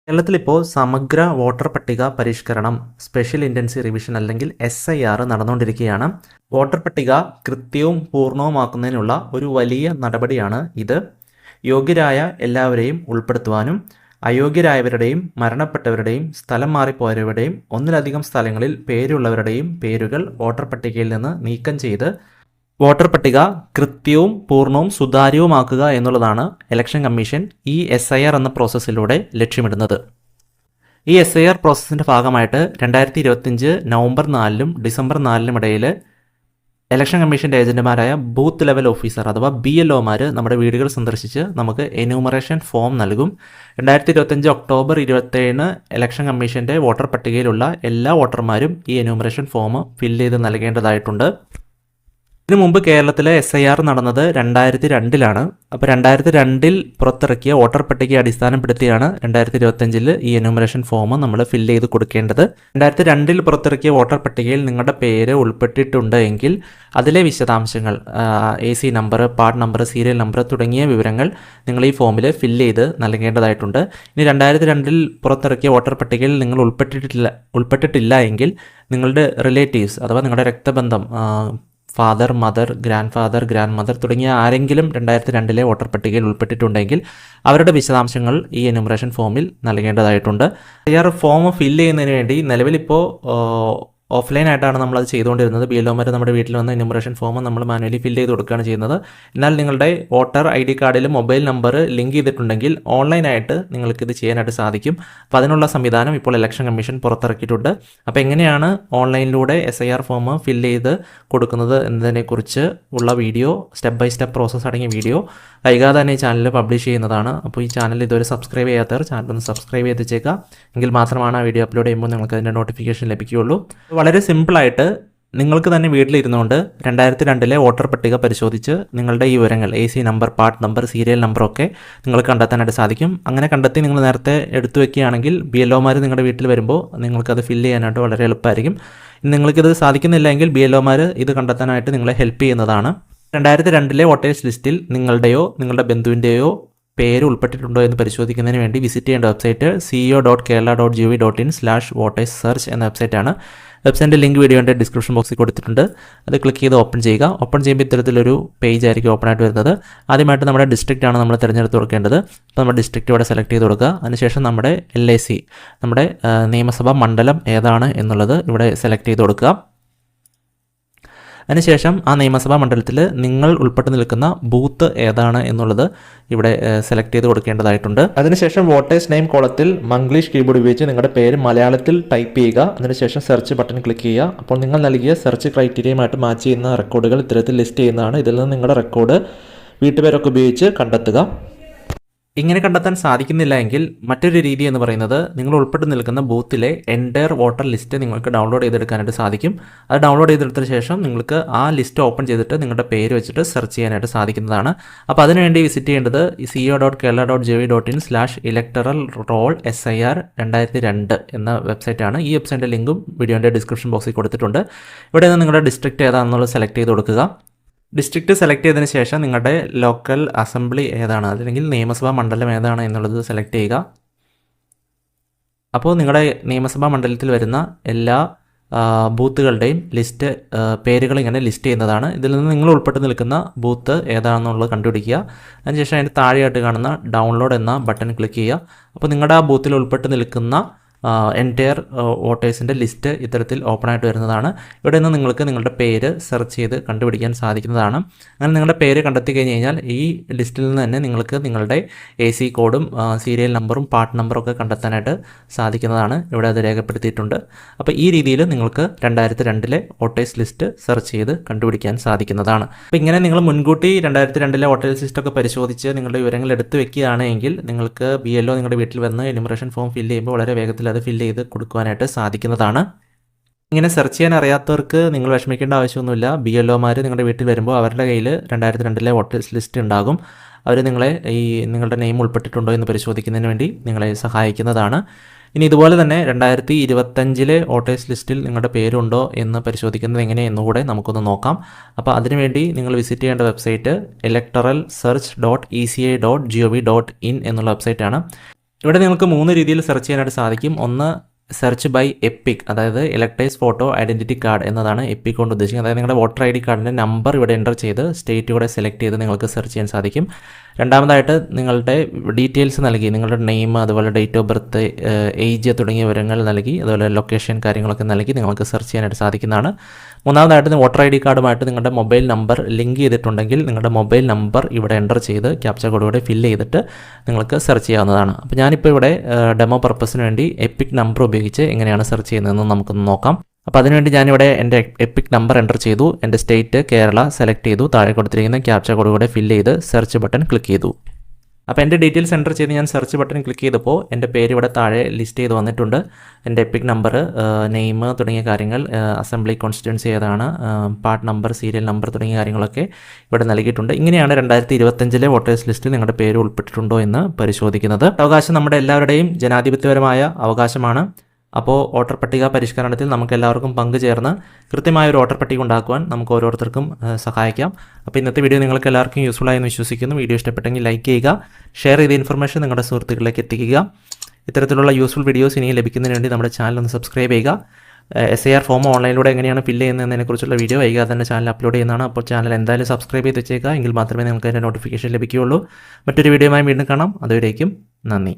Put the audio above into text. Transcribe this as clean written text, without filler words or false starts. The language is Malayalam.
കേരളത്തിലിപ്പോൾ സമഗ്ര വോട്ടർ പട്ടിക പരിഷ്കരണം സ്പെഷ്യൽ ഇൻറ്റൻസീവ് റിവിഷൻ അല്ലെങ്കിൽ SIR നടന്നുകൊണ്ടിരിക്കുകയാണ്. വോട്ടർ പട്ടിക കൃത്യവും പൂർണ്ണവുമാക്കുന്നതിനുള്ള ഒരു വലിയ നടപടിയാണ് ഇത്. യോഗ്യരായ എല്ലാവരെയും ഉൾപ്പെടുത്തുവാനും അയോഗ്യരായവരുടെയും മരണപ്പെട്ടവരുടെയും സ്ഥലം മാറിപ്പോയവരുടെയും ഒന്നിലധികം സ്ഥലങ്ങളിൽ പേരുള്ളവരുടെയും പേരുകൾ വോട്ടർ പട്ടികയിൽ നിന്ന് നീക്കം ചെയ്ത് വോട്ടർ പട്ടിക കൃത്യവും പൂർണ്ണവും സുതാര്യവുമാക്കുക എന്നുള്ളതാണ് ഇലക്ഷൻ കമ്മീഷൻ ഈ SIR എന്ന പ്രോസസ്സിലൂടെ ലക്ഷ്യമിടുന്നത്. ഈ SIR പ്രോസസ്സിൻ്റെ ഭാഗമായിട്ട് 2025 നവംബർ 4-നും ഡിസംബർ 4-നും ഇടയിൽ ഇലക്ഷൻ കമ്മീഷൻ്റെ ഏജൻറ്റുമാരായ ബൂത്ത് ലെവൽ ഓഫീസർ അഥവാ BLOമാർ നമ്മുടെ വീടുകൾ സന്ദർശിച്ച് നമുക്ക് എന്യൂമറേഷൻ ഫോം നൽകും. 2025 ഒക്ടോബർ 27-ന് ഇലക്ഷൻ കമ്മീഷൻ്റെ വോട്ടർ പട്ടികയിലുള്ള എല്ലാ വോട്ടർമാരും ഈ എന്യൂമറേഷൻ ഫോം ഫില്ല് ചെയ്ത് നൽകേണ്ടതായിട്ടുണ്ട്. ഇതിനു മുമ്പ് കേരളത്തിലെ SIR നടന്നത് 2002-ലാണ്. അപ്പോൾ 2002-ൽ പുറത്തിറക്കിയ വോട്ടർ പട്ടികയെ അടിസ്ഥാനപ്പെടുത്തിയാണ് 2025-ൽ ഈ എന്യൂമറേഷൻ ഫോം നമ്മൾ ഫില്ല് ചെയ്ത് കൊടുക്കേണ്ടത്. 2002-ൽ പുറത്തിറക്കിയ വോട്ടർ പട്ടികയിൽ നിങ്ങളുടെ പേര് ഉൾപ്പെട്ടിട്ടുണ്ട് എങ്കിൽ അതിലെ വിശദാംശങ്ങൾ AC number, part number, serial number തുടങ്ങിയ വിവരങ്ങൾ നിങ്ങൾ ഈ ഫോമിൽ ഫില്ല് ചെയ്ത് നൽകേണ്ടതായിട്ടുണ്ട്. ഇനി 2002-ൽ പുറത്തിറക്കിയ വോട്ടർ പട്ടികയിൽ നിങ്ങൾ ഉൾപ്പെട്ടിട്ടില്ല എങ്കിൽ നിങ്ങളുടെ റിലേറ്റീവ്സ് അഥവാ നിങ്ങളുടെ രക്തബന്ധം father, mother, grandfather, grandmother തുടങ്ങിയ ആരെങ്കിലും 2002-ലെ വോട്ടർ പട്ടികയിൽ ഉൾപ്പെട്ടിട്ടുണ്ടെങ്കിൽ അവരുടെ വിശദാംശങ്ങൾ ഈ എന്യൂമറേഷൻ ഫോമിൽ നൽകേണ്ടതായിട്ടുണ്ട്. SIR ഫോം ഫില്ല് ചെയ്യുന്നതിന് വേണ്ടി നിലവിലിപ്പോൾ ഓഫ്ലൈനായിട്ടാണ് നമ്മളത് ചെയ്തുകൊണ്ടിരുന്നത്. BLOമാർ നമ്മുടെ വീട്ടിൽ വന്ന് എന്യൂമറേഷൻ ഫോം നമ്മൾ മാനുവലി ഫില്ല് ചെയ്ത് കൊടുക്കുകയാണ് ചെയ്യുന്നത്. എന്നാൽ നിങ്ങളുടെ വോട്ടർ ID കാർഡിൽ മൊബൈൽ നമ്പർ ലിങ്ക് ചെയ്തിട്ടുണ്ടെങ്കിൽ ഓൺലൈനായിട്ട് നിങ്ങൾക്കിത് ചെയ്യാനായിട്ട് സാധിക്കും. അപ്പോൾ അതിനുള്ള സംവിധാനം ഇപ്പോൾ ഇലക്ഷൻ കമ്മീഷൻ പുറത്തിറക്കിയിട്ടുണ്ട്. അപ്പോൾ എങ്ങനെയാണ് ഓൺലൈനിലൂടെ SIR ഫോം ഫില്ല് ചെയ്ത് കൊടുക്കുന്നത് എന്നതിനെക്കുറിച്ച് ഉള്ള video, step by step process അടങ്ങിയ വീഡിയോ വൈകാതെ തന്നെ ഈ ചാനൽ പബ്ലിഷ് ചെയ്യുന്നതാണ്. അപ്പോൾ ഈ ചാനൽ ഇതുവരെ സബ്സ്ക്രൈബ് ചെയ്യാത്തവർ ചാനലൊന്ന് സബ്സ്ക്രൈബ് ചെയ്തേക്കുക. എങ്കിൽ മാത്രമാണ് ആ വീഡിയോ അപ്ലോഡ് ചെയ്യുമ്പോൾ നിങ്ങൾക്ക് അതിൻ്റെ നോട്ടിഫിക്കേഷൻ ലഭിക്കുകയുള്ളൂ. വളരെ സിമ്പിളായിട്ട് നിങ്ങൾക്ക് തന്നെ വീട്ടിലിരുന്നുകൊണ്ട് 2002-ലെ വോട്ടർ പട്ടിക പരിശോധിച്ച് നിങ്ങളുടെ ഈ വിവരങ്ങൾ AC number, part number, serial നമ്പറൊക്കെ നിങ്ങൾക്ക് കണ്ടെത്താനായിട്ട് സാധിക്കും. അങ്ങനെ കണ്ടെത്തി നിങ്ങൾ നേരത്തെ എടുത്തു വെക്കുകയാണെങ്കിൽ BLOമാർ നിങ്ങളുടെ വീട്ടിൽ വരുമ്പോൾ നിങ്ങൾക്കത് ഫില്ല് ചെയ്യാനായിട്ട് വളരെ എളുപ്പമായിരിക്കും. നിങ്ങൾക്കിത് സാധിക്കുന്നില്ല എങ്കിൽ BLOമാർ ഇത് കണ്ടെത്താനായിട്ട് നിങ്ങളെ ഹെൽപ്പ് ചെയ്യുന്നതാണ്. 2002-ലെ വോട്ടേഴ്സ് ലിസ്റ്റിൽ നിങ്ങളുടെയോ നിങ്ങളുടെ ബന്ധുവിൻ്റെയോ പേര് ഉൾപ്പെട്ടിട്ടുണ്ടോ എന്ന് പരിശോധിക്കുന്നതിന് വേണ്ടി വിസിറ്റ് ചെയ്യേണ്ട വെബ്സൈറ്റ് ceo.kerala.gov.in/voterssearch എന്ന വെബ്സൈറ്റാണ്. വെബ്സൈറ്റിൻ്റെ ലിങ്ക് വീഡിയോൻ്റെ ഡിസ്ക്രിപ്ഷൻ ബോക്സിൽ കൊടുത്തിട്ടുണ്ട്. അത് ക്ലിക്ക് ചെയ്ത് ഓപ്പൺ ചെയ്യുക. ഓപ്പൺ ചെയ്യുമ്പോൾ ഇത്തരത്തിലൊരു പേജ് ആയിരിക്കും ഓപ്പൺ ആയിട്ട് വരുന്നത്. ആദ്യമായിട്ട് നമ്മുടെ ഡിസ്ട്രിക്റ്റാണ് നമ്മൾ തിരഞ്ഞെടുത്ത് കൊടുക്കേണ്ടത്. അപ്പോൾ നമ്മുടെ ഡിസ്ട്രിക്റ്റ് ഇവിടെ സെലക്ട് ചെയ്ത് കൊടുക്കുക. അതിനുശേഷം നമ്മുടെ LIC, നമ്മുടെ നിയമസഭാ മണ്ഡലം ഏതാണ് എന്നുള്ളത് ഇവിടെ സെലക്ട് ചെയ്ത് കൊടുക്കുക. അതിനുശേഷം ആ നിയമസഭാ മണ്ഡലത്തിൽ നിങ്ങൾ ഉൾപ്പെട്ട് നിൽക്കുന്ന ബൂത്ത് ഏതാണ് എന്നുള്ളത് ഇവിടെ സെലക്ട് ചെയ്ത് കൊടുക്കേണ്ടതായിട്ടുണ്ട്. അതിനുശേഷം വോട്ടേഴ്സ് നെയിം കോളത്തിൽ മംഗ്ലീഷ് കീബോർഡ് ഉപയോഗിച്ച് നിങ്ങളുടെ പേര് മലയാളത്തിൽ ടൈപ്പ് ചെയ്യുക. അതിനുശേഷം സെർച്ച് ബട്ടൺ ക്ലിക്ക് ചെയ്യുക. അപ്പോൾ നിങ്ങൾ നൽകിയ സെർച്ച് ക്രൈറ്റീരിയയുമായിട്ട് മാച്ച് ചെയ്യുന്ന റെക്കോർഡുകൾ ഇത്തരത്തിൽ ലിസ്റ്റ് ചെയ്യുന്നതാണ്. ഇതിൽ നിന്ന് നിങ്ങളുടെ റെക്കോർഡ് വീട്ടുപേരൊക്കെ ഉപയോഗിച്ച് കണ്ടെത്തുക. ഇങ്ങനെ കണ്ടെത്താൻ സാധിക്കുന്നില്ല എങ്കിൽ മറ്റൊരു രീതി എന്ന് പറയുന്നത് നിങ്ങൾ ഉൾപ്പെട്ട് നിൽക്കുന്ന ബൂത്തിലെ എൻ്റയർ വോട്ടർ ലിസ്റ്റ് നിങ്ങൾക്ക് ഡൗൺലോഡ് ചെയ്തെടുക്കാനായിട്ട് സാധിക്കും. അത് ഡൗൺലോഡ് ചെയ്തെടുത്തതിന് ശേഷം നിങ്ങൾക്ക് ആ ലിസ്റ്റ് ഓപ്പൺ ചെയ്തിട്ട് നിങ്ങളുടെ പേര് വെച്ചിട്ട് സെർച്ച് ചെയ്യാനായിട്ട് സാധിക്കുന്നതാണ്. അപ്പോൾ അതിനുവേണ്ടി വിസിറ്റ് ചെയ്യേണ്ടത് ceo.kerala.gov.in/electoral-roll SIR 2002 എന്ന വെബ്സൈറ്റാണ്. ഈ വെബ്സൈറ്റിൻ്റെ ലിങ്കും വീഡിയോൻ്റെ ഡിസ്ക്രിപ്ഷൻ ബോക്സിൽ കൊടുത്തിട്ടുണ്ട്. ഇവിടെ നിന്ന് നിങ്ങളുടെ ഡിസ്ട്രിക്റ്റ് ഏതാണെന്നുള്ളത് സെലക്ട് ചെയ്ത് കൊടുക്കുക. ഡിസ്ട്രിക്റ്റ് സെലക്ട് ചെയ്തതിന് ശേഷം നിങ്ങളുടെ ലോക്കൽ അസംബ്ലി ഏതാണ്, അല്ലെങ്കിൽ നിയമസഭാ മണ്ഡലം ഏതാണ് എന്നുള്ളത് സെലക്ട് ചെയ്യുക. അപ്പോൾ നിങ്ങളുടെ നിയമസഭാ മണ്ഡലത്തിൽ വരുന്ന എല്ലാ ബൂത്തുകളുടെയും ലിസ്റ്റ്, പേരുകൾ ഇങ്ങനെ ലിസ്റ്റ് ചെയ്യുന്നതാണ്. ഇതിൽ നിന്ന് നിങ്ങൾ ഉൾപ്പെട്ട് നിൽക്കുന്ന ബൂത്ത് ഏതാണെന്നുള്ളത് കണ്ടുപിടിക്കുക. അതിനുശേഷം അതിൻ്റെ താഴെയായിട്ട് കാണുന്ന ഡൗൺലോഡ് എന്ന ബട്ടൺ ക്ലിക്ക് ചെയ്യുക. അപ്പോൾ നിങ്ങളുടെ ആ ബൂത്തിൽ ഉൾപ്പെട്ട് നിൽക്കുന്ന എൻറ്റയർ വോട്ടേഴ്സിൻ്റെ ലിസ്റ്റ് ഇത്തരത്തിൽ ഓപ്പൺ ആയിട്ട് വരുന്നതാണ്. ഇവിടെ നിന്ന് നിങ്ങൾക്ക് നിങ്ങളുടെ പേര് സെർച്ച് ചെയ്ത് കണ്ടുപിടിക്കാൻ സാധിക്കുന്നതാണ്. അങ്ങനെ നിങ്ങളുടെ പേര് കണ്ടെത്തി കഴിഞ്ഞ് കഴിഞ്ഞാൽ ഈ ലിസ്റ്റിൽ നിന്ന് തന്നെ നിങ്ങൾക്ക് നിങ്ങളുടെ AC കോഡും സീരിയൽ നമ്പറും പാർട്ട് നമ്പറും ഒക്കെ കണ്ടെത്താനായിട്ട് സാധിക്കുന്നതാണ്. ഇവിടെ അത് രേഖപ്പെടുത്തിയിട്ടുണ്ട്. അപ്പോൾ ഈ രീതിയിൽ നിങ്ങൾക്ക് 2002-ലെ വോട്ടേഴ്സ് ലിസ്റ്റ് സെർച്ച് ചെയ്ത് കണ്ടുപിടിക്കാൻ സാധിക്കുന്നതാണ്. അപ്പോൾ ഇങ്ങനെ നിങ്ങൾ മുൻകൂട്ടി 2002-ലെ വോട്ടേഴ്സ് ലിസ്റ്റൊക്കെ പരിശോധിച്ച് നിങ്ങളുടെ വിവരങ്ങൾ എടുത്ത് വെക്കുകയാണെങ്കിൽ നിങ്ങൾക്ക് BLO നിങ്ങളുടെ വീട്ടിൽ വന്ന് എന്യൂമറേഷൻ ഫോം ഫില്ല് ചെയ്യുമ്പോൾ വളരെ വേഗത്തിൽ അത് ഫില്ല് ചെയ്ത് കൊടുക്കുവാനായിട്ട് സാധിക്കുന്നതാണ്. ഇങ്ങനെ സെർച്ച് ചെയ്യാൻ അറിയാത്തവർക്ക് നിങ്ങൾ വിഷമിക്കേണ്ട ആവശ്യമൊന്നുമില്ല. BLOമാർ നിങ്ങളുടെ വീട്ടിൽ വരുമ്പോൾ അവരുടെ കയ്യിൽ 2002-ലെ വോട്ടേഴ്സ് ലിസ്റ്റ് ഉണ്ടാകും. അവർ നിങ്ങളെ നിങ്ങളുടെ നെയിം ഉൾപ്പെട്ടിട്ടുണ്ടോ എന്ന് പരിശോധിക്കുന്നതിന് വേണ്ടി നിങ്ങളെ സഹായിക്കുന്നതാണ്. ഇനി ഇതുപോലെ തന്നെ 2025-ലെ വോട്ടേഴ്സ് ലിസ്റ്റിൽ നിങ്ങളുടെ പേരുണ്ടോ എന്ന് പരിശോധിക്കുന്നത് എങ്ങനെയെന്നുകൂടെ നമുക്കൊന്ന് നോക്കാം. അപ്പോൾ അതിനുവേണ്ടി നിങ്ങൾ വിസിറ്റ് ചെയ്യേണ്ട വെബ്സൈറ്റ് electoralsearch.eci.gov.in എന്നുള്ള വെബ്സൈറ്റാണ്. ഇവിടെ നിങ്ങൾക്ക് 3 രീതിയിൽ സെർച്ച് ചെയ്യാനായിട്ട് സാധിക്കും. ഒന്ന് സെർച്ച് ബൈ എപ്പിക്, അതായത് ഇലക്ടേഴ്സ് ഫോട്ടോ ഐഡൻറ്റിറ്റി കാർഡ് എന്നതാണ് എപ്പിക് കൊണ്ട് ഉദ്ദേശിക്കുന്നത്. അതായത് നിങ്ങളുടെ വോട്ടർ ID കാർഡിൻ്റെ നമ്പർ ഇവിടെ എൻ്റർ ചെയ്ത് സ്റ്റേറ്റ് ഇവിടെ സെലക്ട് ചെയ്ത് നിങ്ങൾക്ക് സെർച്ച് ചെയ്യാൻ സാധിക്കും. രണ്ടാമതായിട്ട് നിങ്ങളുടെ ഡീറ്റെയിൽസ് നൽകി, നിങ്ങളുടെ നെയിം, അതുപോലെ ഡേറ്റ് ഓഫ് ബർത്ത്, ഏജ് തുടങ്ങിയ വിവരങ്ങൾ നൽകി, അതുപോലെ ലൊക്കേഷൻ കാര്യങ്ങളൊക്കെ നൽകി നിങ്ങൾക്ക് സെർച്ച് ചെയ്യാനായിട്ട് സാധിക്കുന്നതാണ്. മൂന്നാമതായിട്ട് വോട്ടർ ID കാർഡുമായിട്ട് നിങ്ങളുടെ മൊബൈൽ നമ്പർ ലിങ്ക് ചെയ്തിട്ടുണ്ടെങ്കിൽ നിങ്ങളുടെ മൊബൈൽ നമ്പർ ഇവിടെ എൻ്റർ ചെയ്ത് ക്യാപ്ച കോഡ് ഇവിടെ ഫില്ല് ചെയ്തിട്ട് നിങ്ങൾക്ക് സെർച്ച് ചെയ്യാവുന്നതാണ്. അപ്പോൾ ഞാനിപ്പോൾ ഇവിടെ ഡെമോ പർപ്പസിന് വേണ്ടി എപ്പിക് നമ്പർ ഉപയോഗിച്ച് എങ്ങനെയാണ് സെർച്ച് ചെയ്യുന്നതെന്ന് നമുക്കൊന്ന് നോക്കാം. അപ്പോൾ അതിനുവേണ്ടി ഞാനിവിടെ എൻ്റെ എപ്പിക് നമ്പർ എൻ്റർ ചെയ്തു, എൻ്റെ സ്റ്റേറ്റ് കേരള സെലക്ട് ചെയ്തു, താഴെ കൊടുത്തിരിക്കുന്ന ക്യാപ്ച കോഡ് കൂടെ ഫില്ല് ചെയ്ത് സെർച്ച് ബട്ടൺ ക്ലിക്ക് ചെയ്തു. അപ്പോൾ എൻ്റെ ഡീറ്റെയിൽസ് എൻ്റർ ചെയ്ത് ഞാൻ സെർച്ച് ബട്ടൺ ക്ലിക്ക് ചെയ്തപ്പോൾ എൻ്റെ പേര് ഇവിടെ താഴെ ലിസ്റ്റ് ചെയ്ത് വന്നിട്ടുണ്ട്. എൻ്റെ എപ്പിക് നമ്പർ, നെയിം തുടങ്ങിയ കാര്യങ്ങൾ, അസംബ്ലി കോൺസ്റ്റിറ്റ്യുവൻസി ഏതാണ്, പാർട്ട് നമ്പർ, സീരിയൽ നമ്പർ തുടങ്ങിയ കാര്യങ്ങളൊക്കെ ഇവിടെ നൽകിയിട്ടുണ്ട്. ഇങ്ങനെയാണ് 2025 വോട്ടേഴ്സ് ലിസ്റ്റിൽ നിങ്ങളുടെ പേര് ഉൾപ്പെട്ടിട്ടുണ്ടോ എന്ന് പരിശോധിക്കുന്നത്. അവകാശം നമ്മുടെ എല്ലാവരുടെയും ജനാധിപത്യപരമായ അവകാശമാണ്. അപ്പോൾ വോട്ടർ പട്ടിക പരിഷ്കരണത്തിൽ നമുക്ക് എല്ലാവർക്കും പങ്കുചേർന്ന് കൃത്യമായ ഒരു വോട്ടർ പട്ടിക ഉണ്ടാക്കുവാൻ നമുക്ക് ഓരോരുത്തർക്കും സഹായിക്കാം. അപ്പോൾ ഇന്നത്തെ വീഡിയോ നിങ്ങൾക്ക് എല്ലാവർക്കും യൂസ്ഫുൾ ആയെന്ന് വിശ്വസിക്കുന്നു. വീഡിയോ ഇഷ്ടപ്പെട്ടെങ്കിൽ ലൈക്ക് ചെയ്യുക, ഷെയർ ചെയ്ത ഇൻഫർമേഷൻ നിങ്ങളുടെ സുഹൃത്തുക്കളിലേക്ക് എത്തിക്കുക. ഇത്തരത്തിലുള്ള യൂസ്ഫുൾ വീഡിയോസ് ഇനിയും ലഭിക്കുന്നതിന് വേണ്ടി നമ്മുടെ ചാനൽ ഒന്ന് സബ്സ്ക്രൈബ് ചെയ്യുക. SIR ഫോം ഓൺലൈനിലൂടെ എങ്ങനെയാണ് ഫില്ല് ചെയ്യുന്നതിനെക്കുറിച്ചുള്ള വീഡിയോ വൈകാതെ തന്നെ ചാനൽ അപ്ലോഡ് ചെയ്യുന്നതാണ്. അപ്പോൾ ചാനൽ എന്തായാലും സബ്സ്ക്രൈബ് ചെയ്ത് വെച്ചേക്കുക, എങ്കിൽ മാത്രമേ നിങ്ങൾക്ക് അതിൻ്റെ നോട്ടിഫിക്കേഷൻ ലഭിക്കുകയുള്ളൂ. മറ്റൊരു വീഡിയോയുമായി വീണ്ടും കാണാം. അതുവരേക്കും നന്ദി.